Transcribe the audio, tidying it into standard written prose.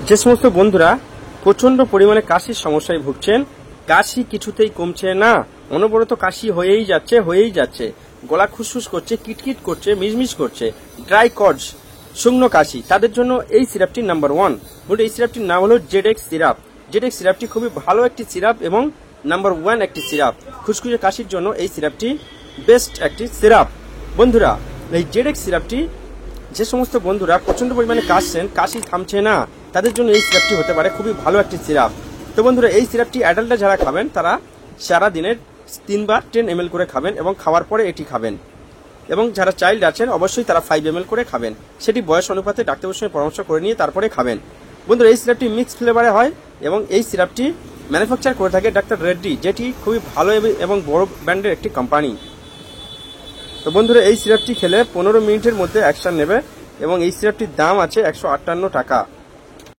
যে সমস্ত বন্ধুরা প্রচন্ড পরিমাণে কাশির সমস্যায় ভুগছেন, কাশি কিছুতেই কমছে না, অনবরত কাশি হয়েই যাচ্ছে, গলা খুসখুস করছে, কিটকিট করছে, মিজমিজ করছে, ড্রাই কজ, শুকনো কাশি, তাদের জন্য এই সিরাপটি নাম্বার 1। এই সিরাপটির নাম হলো জেডেক্স সিরাপ। জেডেক্স সিরাপটি খুবই ভালো একটি সিরাপ এবং নাম্বার 1 একটি সিরাপ। খুসখুসে কাশির জন্য এই সিরাপটি বেস্ট একটি সিরাপ। বন্ধুরা, এই জেডেক্স সিরাপটি যে সমস্ত বন্ধুরা প্রচন্ড পরিমাণে কাশছেন, কাশি থামছে না, তাদের জন্য এই সিরাপটি হতে পারে খুবই ভালো একটি সিরাপ। তো বন্ধুরা, এই সিরাপটি অ্যাডাল্টরা যারা খাবেন তারা সারা দিনের 3 বার 10 ml করে খাবেন এবং খাওয়ার পরে এটি খাবেন। এবং যারা চাইল্ড আছেন অবশ্যই তারা 5 ml করে খাবেন, সেটি বয়স অনুপাতে ডাক্তারের সঙ্গে পরামর্শ করে নিয়ে তারপরে খাবেন। বন্ধুরা, এই সিরাপটি মিক্স ফ্লেভারে হয় এবং এই সিরাপটি ম্যানুফ্যাকচার করে থাকে ডাক্তার রেড্ডি, যেটি খুবই ভালো এবং বড় ব্র্যান্ডের একটি কোম্পানি। তো বন্ধুরা, এই সিরাপটি খেলে 15 মিনিটের মধ্যে অ্যাকশন নেবে এবং এই সিরাপটির দাম আছে 158 টাকা।